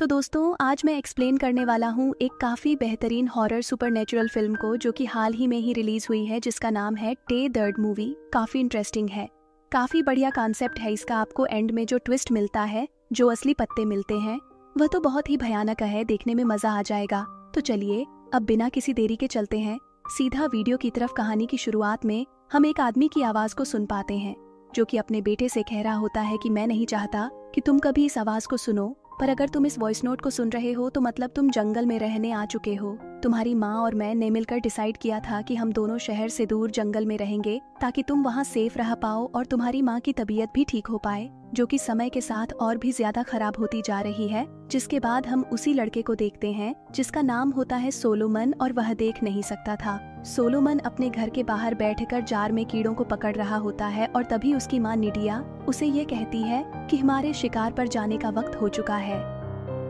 तो दोस्तों आज मैं एक्सप्लेन करने वाला हूँ एक काफ़ी बेहतरीन हॉरर सुपरनेचुरल फिल्म को जो कि हाल ही में ही रिलीज हुई है, जिसका नाम है टे दर्ड मूवी। काफ़ी इंटरेस्टिंग है, काफ़ी बढ़िया कॉन्सेप्ट है इसका। आपको एंड में जो ट्विस्ट मिलता है, जो असली पत्ते मिलते हैं, वह तो बहुत ही भयानक है, देखने में मज़ा आ जाएगा। तो चलिए अब बिना किसी देरी के चलते हैं सीधा वीडियो की तरफ। कहानी की शुरुआत में हम एक आदमी की आवाज़ को सुन पाते हैं जो कि अपने बेटे से कह रहा होता है कि मैं नहीं चाहता कि तुम कभी इस आवाज़ को सुनो, पर अगर तुम इस वॉइस नोट को सुन रहे हो तो मतलब तुम जंगल में रहने आ चुके हो। तुम्हारी माँ और मैं ने मिलकर डिसाइड किया था कि हम दोनों शहर से दूर जंगल में रहेंगे ताकि तुम वहाँ सेफ रह पाओ और तुम्हारी माँ की तबीयत भी ठीक हो पाए, जो कि समय के साथ और भी ज्यादा खराब होती जा रही है। जिसके बाद हम उसी लड़के को देखते हैं जिसका नाम होता है सोलोमन, और वह देख नहीं सकता था। सोलोमन अपने घर के बाहर बैठकर जार में कीड़ों को पकड़ रहा होता है और तभी उसकी माँ निडिया उसे ये कहती है कि हमारे शिकार पर जाने का वक्त हो चुका है।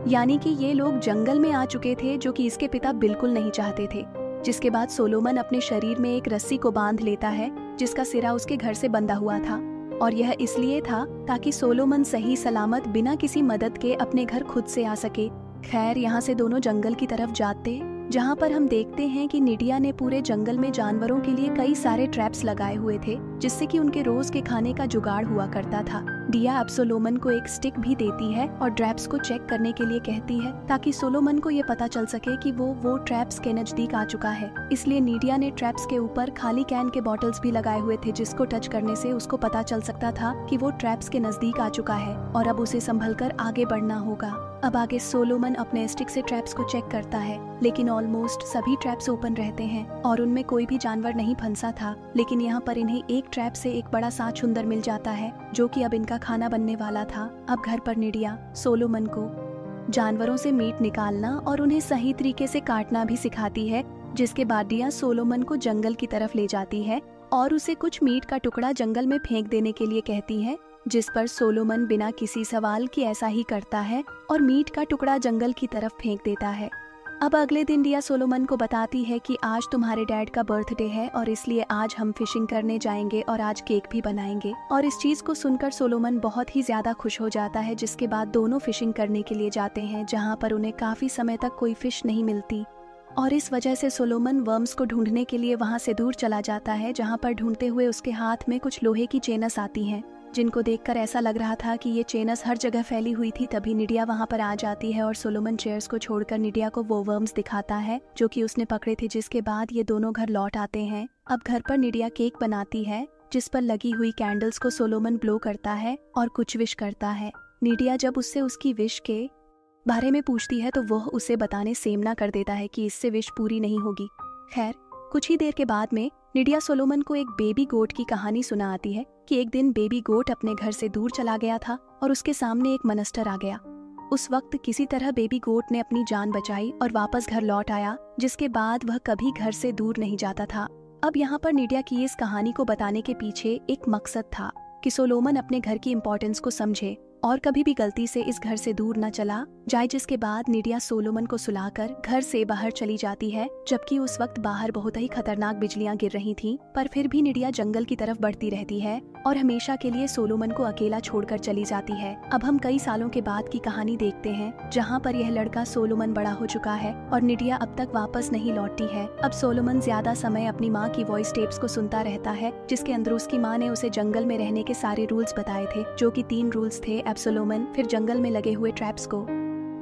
यानी कि ये लोग जंगल में आ चुके थे, जो कि इसके पिता बिल्कुल नहीं चाहते थे। जिसके बाद सोलोमन अपने शरीर में एक रस्सी को बांध लेता है जिसका सिरा उसके घर से बंधा हुआ था, और यह इसलिए था ताकि सोलोमन सही सलामत बिना किसी मदद के अपने घर खुद से आ सके। खैर, यहाँ से दोनों जंगल की तरफ जाते, जहाँ पर हम देखते हैं कि निडिया ने पूरे जंगल में जानवरों के लिए कई सारे ट्रैप्स लगाए हुए थे, जिससे कि उनके रोज के खाने का जुगाड़ हुआ करता था। डिया अब सोलोमन को एक स्टिक भी देती है और ट्रैप्स को चेक करने के लिए कहती है ताकि सोलोमन को ये पता चल सके कि वो ट्रैप्स के नजदीक आ चुका है। इसलिए निडिया ने ट्रैप्स के ऊपर खाली कैन के बॉटल्स भी लगाए हुए थे, जिसको टच करने से उसको पता चल सकता था कि वो ट्रैप्स के नजदीक आ चुका है और अब उसे संभल कर आगे बढ़ना होगा। अब आगे सोलोमन अपने स्टिक से ट्रैप्स को चेक करता है, लेकिन ऑलमोस्ट सभी ट्रैप्स ओपन रहते हैं और उनमें कोई भी जानवर नहीं फंसा था। लेकिन यहाँ पर इन्हें एक ट्रैप से एक बड़ा सा छुंदर मिल जाता है, जो कि अब इनका खाना बनने वाला था। अब घर पर निडिया सोलोमन को जानवरों से मीट निकालना और उन्हें सही तरीके से काटना भी सिखाती है। जिसके बाद डिया सोलोमन को जंगल की तरफ ले जाती है और उसे कुछ मीट का टुकड़ा जंगल में फेंक देने के लिए कहती है, जिस पर सोलोमन बिना किसी सवाल के ऐसा ही करता है और मीट का टुकड़ा जंगल की तरफ फेंक देता है। अब अगले दिन डिया सोलोमन को बताती है कि आज तुम्हारे डैड का बर्थडे है और इसलिए आज हम फिशिंग करने जाएंगे और आज केक भी बनाएंगे। और इस चीज को सुनकर सोलोमन बहुत ही ज्यादा खुश हो जाता है। जिसके बाद दोनों फिशिंग करने के लिए जाते हैं, जहाँ पर उन्हें काफी समय तक कोई फिश नहीं मिलती, और इस वजह से सोलोमन वर्म्स को ढूंढने के लिए वहाँ से दूर चला जाता है, जहाँ पर ढूंढते हुए उसके हाथ में कुछ लोहे की चेनस आती हैं, जिनको देखकर ऐसा लग रहा था कि ये चेनस हर जगह फैली हुई थी। तभी निडिया वहाँ पर आ जाती है और सोलोमन चेयर्स को छोड़कर निडिया को वो वर्म्स दिखाता है जो कि उसने पकड़े थे। जिसके बाद ये दोनों घर लौट आते हैं। अब घर पर निडिया केक बनाती है, जिस पर लगी हुई कैंडल्स को सोलोमन ब्लो करता है और कुछ विश करता है। निडिया जब उससे उसकी विश के बारे में पूछती है तो वह उसे बताने से मना कर देता है कि इससे विश पूरी नहीं होगी। खैर, कुछ ही देर के बाद में निडिया सोलोमन को एक बेबी गोट की कहानी सुना आती है कि एक दिन बेबी गोट अपने घर से दूर चला गया था और उसके सामने एक मनस्टर आ गया। उस वक्त किसी तरह बेबी गोट ने अपनी जान बचाई और वापस घर लौट आया, जिसके बाद वह कभी घर से दूर नहीं जाता था। अब यहाँ पर निडिया की इस कहानी को बताने के पीछे एक मकसद था कि सोलोमन अपने घर की इम्पोर्टेंस को समझे और कभी भी गलती से इस घर से दूर न चला जाए। जिसके बाद निडिया सोलोमन को सुलाकर घर से बाहर चली जाती है, जबकि उस वक्त बाहर बहुत ही खतरनाक बिजलियां गिर रही थीं, पर फिर भी निडिया जंगल की तरफ बढ़ती रहती है और हमेशा के लिए सोलोमन को अकेला छोड़कर चली जाती है। अब हम कई सालों के बाद की कहानी देखते हैं, जहाँ पर यह लड़का सोलोमन बड़ा हो चुका है और निडिया अब तक वापस नहीं लौटती है। अब सोलोमन ज्यादा समय अपनी माँ की वॉइस टेप्स को सुनता रहता है, जिसके अंदर उसकी माँ ने उसे जंगल में रहने के सारे रूल्स बताए थे, जो कि 3 रूल्स थे। अब सोलोमन फिर जंगल में लगे हुए ट्रैप्स को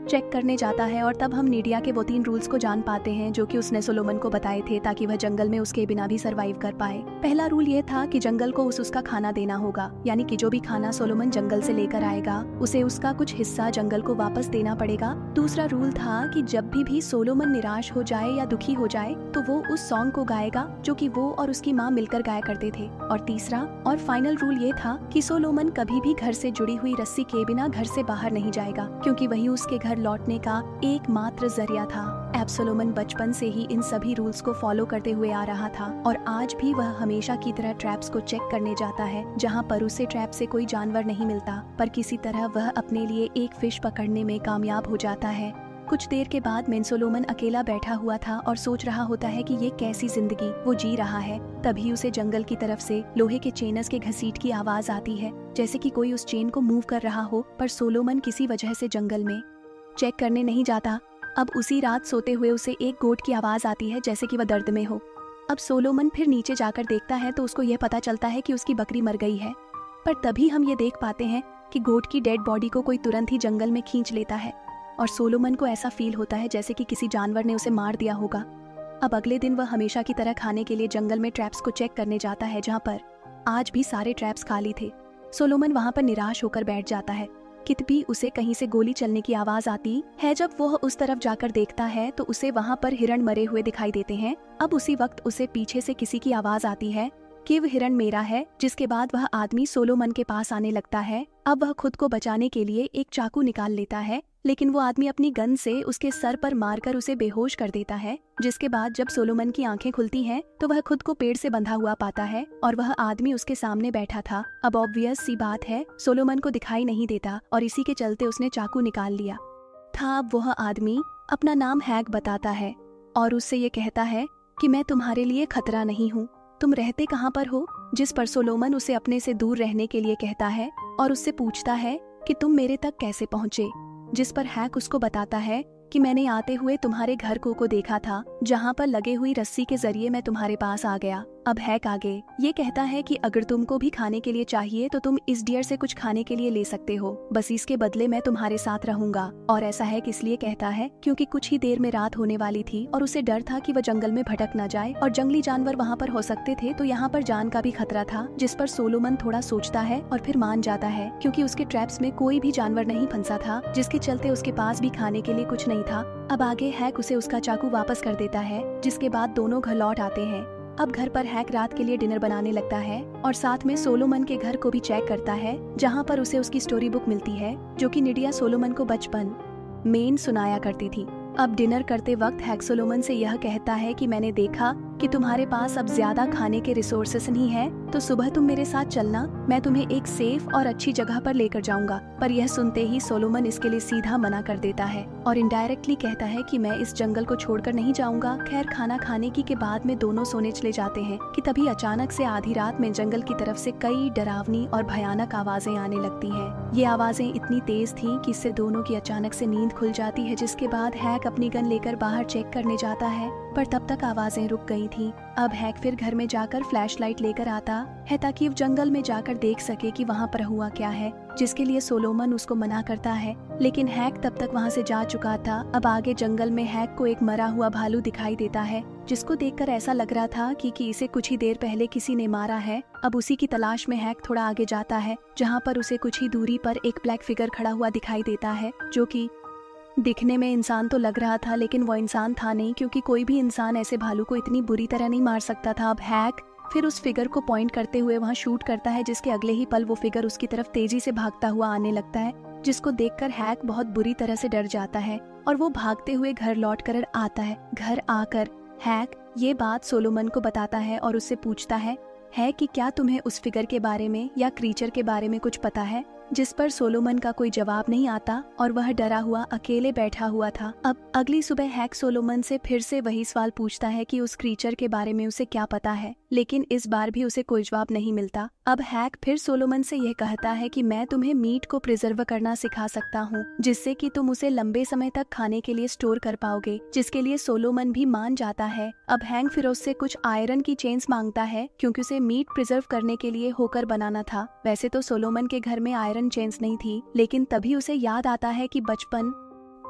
चेक करने जाता है और तब हम निडिया के वो 3 रूल्स को जान पाते हैं जो कि उसने सोलोमन को बताए थे ताकि वह जंगल में उसके बिना भी सरवाइव कर पाए। पहला रूल ये था कि जंगल को उसका खाना देना होगा, यानी कि जो भी खाना सोलोमन जंगल से लेकर आएगा उसे उसका कुछ हिस्सा जंगल को वापस देना पड़ेगा। दूसरा रूल था कि जब भी सोलोमन निराश हो जाए या दुखी हो जाए तो वो उस सॉन्ग को गाएगा जो कि वो और उसकी माँ मिलकर गाया करते थे। और तीसरा और फाइनल रूल ये था कि सोलोमन कभी भी घर से जुड़ी हुई रस्सी के बिना घर से बाहर नहीं जाएगा, क्योंकि वही उसके घर लौटने का एकमात्र जरिया था। अब सोलोमन बचपन से ही इन सभी रूल्स को फॉलो करते हुए आ रहा था और आज भी वह हमेशा की तरह ट्रैप्स को चेक करने जाता है, जहां पर उसे ट्रैप से कोई जानवर नहीं मिलता, पर किसी तरह वह अपने लिए एक फिश पकड़ने में कामयाब हो जाता है। कुछ देर के बाद में सोलोमन अकेला बैठा हुआ था और सोच रहा होता है कि ये कैसी जिंदगी वो जी रहा है। तभी उसे जंगल की तरफ से लोहे के चेनस के घसीट की आवाज आती है, जैसे कि कोई उस चेन को मूव कर रहा हो, पर सोलोमन किसी वजह से जंगल में चेक करने नहीं जाता। अब उसी रात सोते हुए उसे एक गोट की आवाज़ आती है जैसे कि वह दर्द में हो। अब सोलोमन फिर नीचे जाकर देखता है तो उसको यह पता चलता है कि उसकी बकरी मर गई है। पर तभी हम ये देख पाते हैं कि गोट की डेड बॉडी को कोई तुरंत ही जंगल में खींच लेता है और सोलोमन को ऐसा फील होता है जैसे कि किसी जानवर ने उसे मार दिया होगा। अब अगले दिन वह हमेशा की तरह खाने के लिए जंगल में ट्रैप्स को चेक करने जाता है, जहाँ पर आज भी सारे ट्रैप्स खाली थे। सोलोमन वहाँ पर निराश होकर बैठ जाता है कि तभी उसे कहीं से गोली चलने की आवाज आती है। जब वह उस तरफ जाकर देखता है तो उसे वहाँ पर हिरण मरे हुए दिखाई देते हैं। अब उसी वक्त उसे पीछे से किसी की आवाज आती है कि वह हिरण मेरा है, जिसके बाद वह आदमी सोलोमन के पास आने लगता है। अब वह खुद को बचाने के लिए एक चाकू निकाल लेता है, लेकिन वो आदमी अपनी गन से उसके सर पर मारकर उसे बेहोश कर देता है। जिसके बाद जब सोलोमन की आंखें खुलती हैं तो वह खुद को पेड़ से बंधा हुआ पाता है और वह आदमी उसके सामने बैठा था। अब ऑब्वियस सी बात है, सोलोमन को दिखाई नहीं देता और इसी के चलते उसने चाकू निकाल लिया था। अब वह आदमी अपना नाम हैक बताता है और उससे ये कहता है कि मैं तुम्हारे लिए खतरा नहीं हूँ, तुम रहते कहाँ पर हो। जिस पर सोलोमन उसे अपने से दूर रहने के लिए कहता है और उससे पूछता है कि तुम मेरे तक कैसे पहुँचे। जिस पर हैक उसको बताता है कि मैंने आते हुए तुम्हारे घर को देखा था, जहाँ पर लगे हुई रस्सी के जरिए मैं तुम्हारे पास आ गया। अब हैक आगे ये कहता है कि अगर तुमको भी खाने के लिए चाहिए तो तुम इस डियर से कुछ खाने के लिए ले सकते हो, बस इसके बदले मैं तुम्हारे साथ रहूंगा। और ऐसा हैक इसलिए कहता है क्योंकि कुछ ही देर में रात होने वाली थी और उसे डर था कि वह जंगल में भटक न जाए और जंगली जानवर वहाँ पर हो सकते थे, तो यहाँ पर जान का भी खतरा था। जिस पर सोलोमन थोड़ा सोचता है और फिर मान जाता है क्योंकि उसके ट्रैप्स में कोई भी जानवर नहीं फंसा था, जिसके चलते उसके पास भी खाने के लिए कुछ नहीं था। अब आगे हैक उसे उसका चाकू वापस कर देता है, जिसके बाद दोनों घर लौट आते हैं। अब घर पर हैक रात के लिए डिनर बनाने लगता है और साथ में सोलोमन के घर को भी चेक करता है, जहाँ पर उसे उसकी स्टोरी बुक मिलती है जो कि निडिया सोलोमन को बचपन में सुनाया करती थी। अब डिनर करते वक्त हैक सोलोमन से यह कहता है कि मैंने देखा कि तुम्हारे पास अब ज्यादा खाने के रिसोर्सेस नहीं है, तो सुबह तुम मेरे साथ चलना, मैं तुम्हें एक सेफ और अच्छी जगह पर लेकर जाऊंगा। पर यह सुनते ही सोलोमन इसके लिए सीधा मना कर देता है और इनडायरेक्टली कहता है कि मैं इस जंगल को छोड़कर नहीं जाऊंगा। खैर खाना खाने की के बाद में दोनों सोने चले जाते हैं कि तभी अचानक से आधी रात में जंगल की तरफ से कई डरावनी और भयानक आवाजें आने लगती हैं। ये आवाजें इतनी तेज थी कि इससे दोनों की अचानक से नींद खुल जाती है। जिसके बाद हैक अपनी गन लेकर बाहर चेक करने जाता है, पर तब तक आवाजें रुक गई थी। अब हैक फिर घर में जाकर फ्लैशलाइट लेकर आता है ताकि वो जंगल में जाकर देख सके कि वहाँ पर हुआ क्या है, जिसके लिए सोलोमन उसको मना करता है, लेकिन हैक तब तक वहाँ से जा चुका था। अब आगे जंगल में हैक को एक मरा हुआ भालू दिखाई देता है, जिसको देखकर ऐसा लग रहा था कि इसे कुछ ही देर पहले किसी ने मारा है। अब उसी की तलाश में हैक थोड़ा आगे जाता है, जहाँ पर उसे कुछ ही दूरी पर एक ब्लैक फिगर खड़ा हुआ दिखाई देता है, जो कि दिखने में इंसान तो लग रहा था, लेकिन वो इंसान था नहीं, क्योंकि कोई भी इंसान ऐसे भालू को इतनी बुरी तरह नहीं मार सकता था। अब हैक फिर उस फिगर को पॉइंट करते हुए वहाँ शूट करता है, जिसके अगले ही पल वो फिगर उसकी तरफ तेजी से भागता हुआ आने लगता है, जिसको देखकर हैक बहुत बुरी तरह से डर जाता है और वो भागते हुए घर लौट कर आता है। घर आकर हैक ये बात सोलोमन को बताता है और उससे पूछता है कि क्या तुम्हें उस फिगर के बारे में या क्रीचर के बारे में कुछ पता है। जिस पर सोलोमन का कोई जवाब नहीं आता और वह डरा हुआ अकेले बैठा हुआ था। अब अगली सुबह हैक सोलोमन से फिर से वही सवाल पूछता है कि उस क्रीचर के बारे में उसे क्या पता है, लेकिन इस बार भी उसे कोई जवाब नहीं मिलता। अब हैक फिर सोलोमन से यह कहता है कि मैं तुम्हें मीट को प्रिजर्व करना सिखा सकता हूँ, जिससे कि तुम उसे लंबे समय तक खाने के लिए स्टोर कर पाओगे, जिसके लिए सोलोमन भी मान जाता है। अब हैक फिर उससे कुछ आयरन की चेन्स मांगता है, क्योंकि उसे मीट प्रिजर्व करने के लिए होकर बनाना था। वैसे तो सोलोमन के घर में आयरन चेन्स नहीं थी, लेकिन तभी उसे याद आता है कि बचपन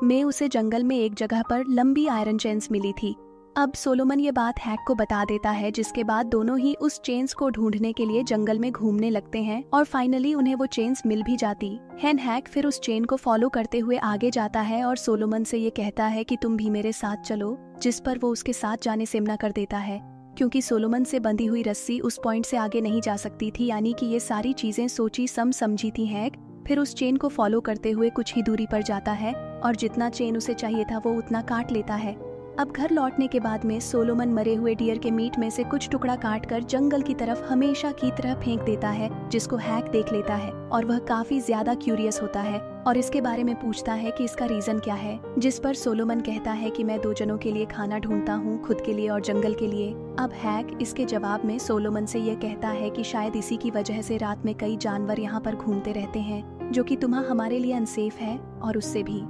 में उसे जंगल में एक जगह पर लंबी आयरन चेन्स मिली थी। अब सोलोमन ये बात हैक को बता देता है, जिसके बाद दोनों ही उस चेन्स को ढूंढने के लिए जंगल में घूमने लगते हैं और फाइनली उन्हें वो चेन्स मिल भी जाती है। हैक फिर उस चेन को फॉलो करते हुए आगे जाता है और सोलोमन से ये कहता है कि तुम भी मेरे साथ चलो, जिस पर वो उसके साथ जाने से मना कर देता है, क्योंकि सोलोमन से बंधी हुई रस्सी उस पॉइंट से आगे नहीं जा सकती थी, यानी कि ये सारी चीजें सोची समझी थी। हैक फिर उस चेन को फॉलो करते हुए कुछ ही दूरी पर जाता है और जितना चेन उसे चाहिए था वो उतना काट लेता है। अब घर लौटने के बाद में सोलोमन मरे हुए डियर के मीट में से कुछ टुकड़ा काटकर जंगल की तरफ हमेशा की तरह फेंक देता है, जिसको हैक देख लेता है और वह काफी ज्यादा क्यूरियस होता है और इसके बारे में पूछता है कि इसका रीजन क्या है। जिस पर सोलोमन कहता है कि मैं 2 जनों के लिए खाना ढूंढता हूँ, खुद के लिए और जंगल के लिए। अब हैक इसके जवाब में सोलोमन से यह कहता है कि शायद इसी की वजह से रात में कई जानवर यहाँ पर घूमते रहते हैं, जो कि तुम्हारा हमारे लिए अनसेफ है और उससे भी।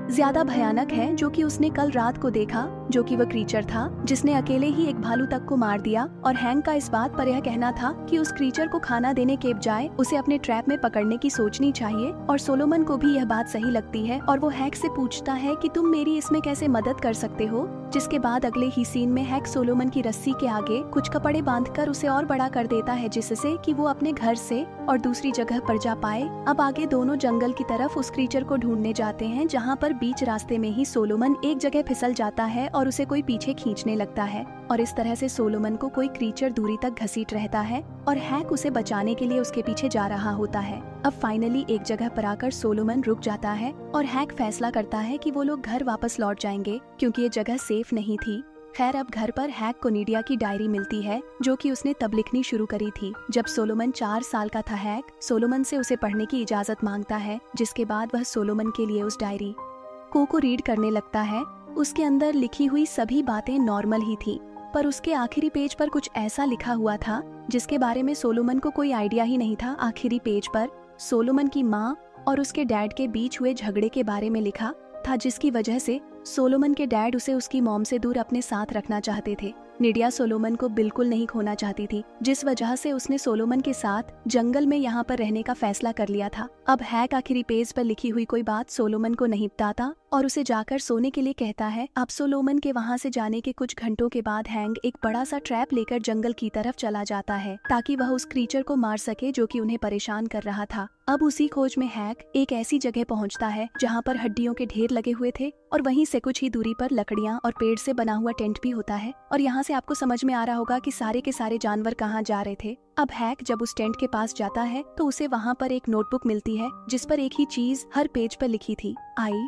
ज्यादा भयानक है जो कि उसने कल रात को देखा, जो कि वह क्रीचर था जिसने अकेले ही एक भालू तक को मार दिया। और हैंक का इस बात पर यह कहना था कि उस क्रीचर को खाना देने के बजाय उसे अपने ट्रैप में पकड़ने की सोचनी चाहिए। और सोलोमन को भी यह बात सही लगती है और वो हैंक से पूछता है कि तुम मेरी इसमें कैसे मदद कर सकते हो। जिसके बाद अगले ही सीन में हैंक सोलोमन की रस्सी के आगे कुछ कपड़े बांधकर उसे और बड़ा कर देता है, जिससे कि वो अपने घर से और दूसरी जगह पर जा पाए। अब आगे दोनों जंगल की तरफ उस क्रीचर को ढूंढने जाते हैं, जहाँ पर बीच रास्ते में ही सोलोमन एक जगह फिसल जाता है और उसे कोई पीछे खींचने लगता है। और इस तरह से सोलोमन को कोई क्रीचर दूरी तक घसीट रहता है और हैंक उसे बचाने के लिए उसके पीछे जा रहा होता है। अब फाइनली एक जगह पर आकर सोलोमन रुक जाता है और हैंक फैसला करता है कि वो लोग घर वापस लौट जाएंगे क्योंकि ये जगह सेफ नहीं थी। खैर अब घर पर हैंक को नीडिया की डायरी मिलती है जो कि उसने तब लिखनी शुरू करी थी जब सोलोमन 4 साल का था। हैंक सोलोमन से उसे पढ़ने की इजाजत मांगता है, जिसके बाद वह सोलोमन के लिए उस डायरी को रीड करने लगता है। उसके अंदर लिखी हुई सभी बातें नॉर्मल ही थी, पर उसके आखिरी पेज पर कुछ ऐसा लिखा हुआ था जिसके बारे में सोलोमन को कोई आइडिया ही नहीं था। आखिरी पेज पर सोलोमन की माँ और उसके डैड के बीच हुए झगड़े के बारे में लिखा था, जिसकी वजह से सोलोमन के डैड उसे उसकी मॉम से दूर अपने साथ रखना चाहते थे। नीडिया सोलोमन को बिल्कुल नहीं खोना चाहती थी, जिस वजह से उसने सोलोमन के साथ जंगल में यहाँ पर रहने का फैसला कर लिया था। अब हैक आखिरी पेज पर लिखी हुई कोई बात सोलोमन को नहीं बताता और उसे जाकर सोने के लिए कहता है। अब सोलोमन के वहाँ से जाने के कुछ घंटों के बाद हैंक एक बड़ा सा ट्रैप लेकर जंगल की तरफ चला जाता है ताकि वह उस क्रीचर को मार सके जो कि उन्हें परेशान कर रहा था। अब उसी खोज में हैंक एक ऐसी जगह पहुँचता है जहाँ पर हड्डियों के ढेर लगे हुए थे और वहीं से कुछ ही दूरी पर लकड़ियाँ और पेड़ से बना हुआ टेंट भी होता है। और यहाँ से आपको समझ में आ रहा होगा कि सारे के सारे जानवर कहाँ जा रहे थे। अब हैक जब उस टेंट के पास जाता है तो उसे वहाँ पर एक नोटबुक मिलती है जिस पर एक ही चीज हर पेज पर लिखी थी, आई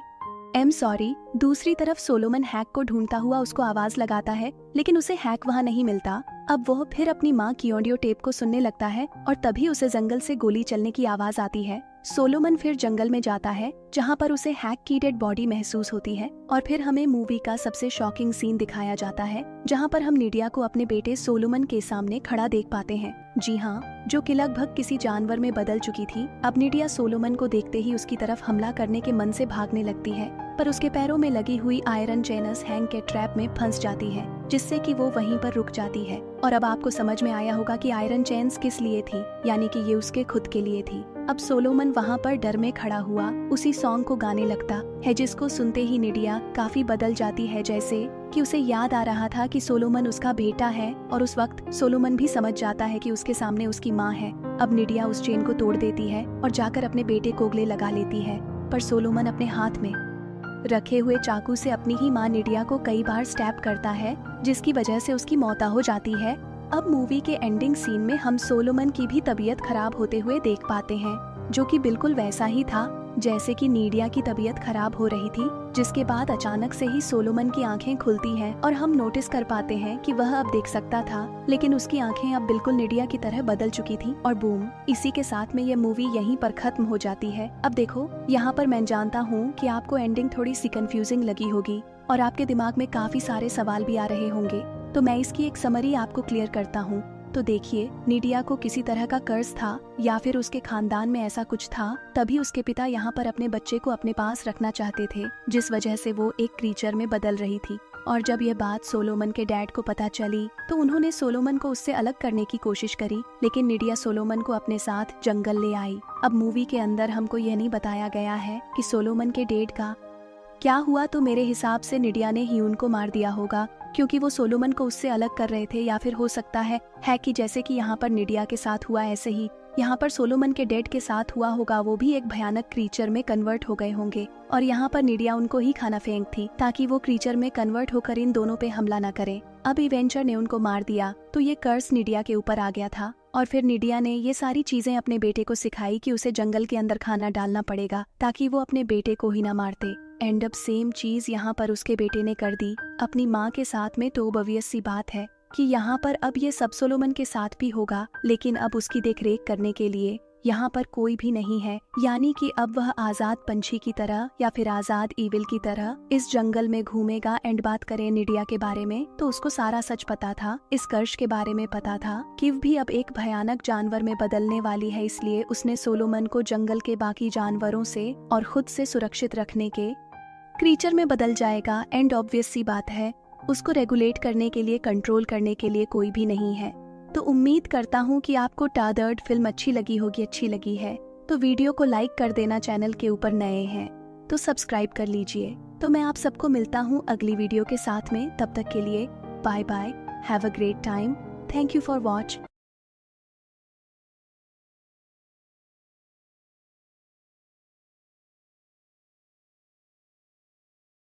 एम सॉरी। दूसरी तरफ सोलोमन हैक को ढूंढता हुआ उसको आवाज लगाता है, लेकिन उसे हैक वहाँ नहीं मिलता। अब वह फिर अपनी माँ की ऑडियो टेप को सुनने लगता है और तभी उसे जंगल से गोली चलने की आवाज आती है। सोलोमन फिर जंगल में जाता है जहाँ पर उसे हैक की डेड बॉडी महसूस होती है और फिर हमें मूवी का सबसे शॉकिंग सीन दिखाया जाता है जहाँ पर हम नीडिया को अपने बेटे सोलोमन के सामने खड़ा देख पाते हैं। जी हाँ, जो कि लगभग किसी जानवर में बदल चुकी थी। अब नीडिया सोलोमन को देखते ही उसकी तरफ हमला करने के मन से भागने लगती है, पर उसके पैरों में लगी हुई आयरन चेनस हैंक के ट्रैप में फंस जाती है, जिससे कि वो वहीं पर रुक जाती है। और अब आपको समझ में आया होगा कि आयरन चेन्स किस लिए थी, यानी कि ये उसके खुद के लिए थी। अब सोलोमन वहाँ पर डर में खड़ा हुआ उसी सॉन्ग को गाने लगता है, जिसको सुनते ही नीडिया काफी बदल जाती है, जैसे कि उसे याद आ रहा था कि सोलोमन उसका बेटा है। और उस वक्त सोलोमन भी समझ जाता है कि उसके सामने उसकी माँ है। अब नीडिया उस चेन को तोड़ देती है और जाकर अपने बेटे को गले लगा लेती है, पर सोलोमन अपने हाथ में रखे हुए चाकू से अपनी ही माँ नीडिया को कई बार स्टैब करता है, जिसकी वजह से उसकी मौत हो जाती है। अब मूवी के एंडिंग सीन में हम सोलोमन की भी तबीयत खराब होते हुए देख पाते हैं, जो कि बिल्कुल वैसा ही था जैसे कि नीडिया की तबीयत खराब हो रही थी। जिसके बाद अचानक से ही सोलोमन की आंखें खुलती हैं और हम नोटिस कर पाते हैं कि वह अब देख सकता था, लेकिन उसकी आंखें अब बिल्कुल नीडिया की तरह बदल चुकी थी। और बूम, इसी के साथ में ये मूवी यहीं पर खत्म हो जाती है। अब देखो, यहाँ पर मैं जानता हूँ कि आपको एंडिंग थोड़ी सी कंफ्यूजिंग लगी होगी और आपके दिमाग में काफी सारे सवाल भी आ रहे होंगे, तो मैं इसकी एक समरी आपको क्लियर करता हूँ। तो देखिए, नीडिया को किसी तरह का कर्ज था या फिर उसके खानदान में ऐसा कुछ था, तभी उसके पिता यहाँ पर अपने बच्चे को अपने पास रखना चाहते थे, जिस वजह से वो एक क्रीचर में बदल रही थी। और जब ये बात सोलोमन के डैड को पता चली तो उन्होंने सोलोमन को उससे अलग करने की कोशिश करी, लेकिन नीडिया सोलोमन को अपने साथ जंगल ले आई। अब मूवी के अंदर हमको यह नहीं बताया गया है कि सोलोमन के डैड का क्या हुआ, तो मेरे हिसाब से नीडिया ने ही उनको मार दिया होगा, क्योंकि वो सोलोमन को उससे अलग कर रहे थे। या फिर हो सकता है कि जैसे कि यहाँ पर नीडिया के साथ हुआ, ऐसे ही यहाँ पर सोलोमन के डैड के साथ हुआ होगा, वो भी एक भयानक क्रीचर में कन्वर्ट हो गए होंगे और यहाँ पर नीडिया उनको ही खाना फेंक थी ताकि वो क्रीचर में कन्वर्ट होकर इन दोनों पे हमला न करे। अब इवेंचर ने उनको मार दिया तो ये कर्स नीडिया के ऊपर आ गया था और फिर नीडिया ने ये सारी चीजें अपने बेटे को सिखाई कि उसे जंगल के अंदर खाना डालना पड़ेगा ताकि वो अपने बेटे को ही ना मारते। एंड अब सेम चीज यहाँ पर उसके बेटे ने कर दी अपनी माँ के साथ में। तो ऑब्वियस सी बात है कि यहाँ पर अब ये सब सोलोमन के साथ भी होगा, लेकिन अब उसकी देखरेख करने के लिए यहाँ पर कोई भी नहीं है, यानी कि अब वह आजाद पंछी की तरह या फिर आजाद ईविल की तरह इस जंगल में घूमेगा। एंड बात करें नीडिया के बारे में, तो उसको सारा सच पता था, इस कर्श के बारे में पता था कि भी अब एक भयानक जानवर में बदलने वाली है, इसलिए उसने सोलोमन को जंगल के बाकी जानवरों से और खुद से सुरक्षित रखने के क्रीचर में बदल जाएगा एंड ऑब्वियस सी बात है उसको रेगुलेट करने के लिए, कंट्रोल करने के लिए कोई भी नहीं है। तो उम्मीद करता हूँ कि आपको टादर्ड फिल्म अच्छी लगी है तो वीडियो को लाइक कर देना। चैनल के ऊपर नए हैं तो सब्सक्राइब कर लीजिए। तो मैं आप सबको मिलता हूँ अगली वीडियो के साथ में, तब तक के लिए bye bye, have a great time, thank you for watch.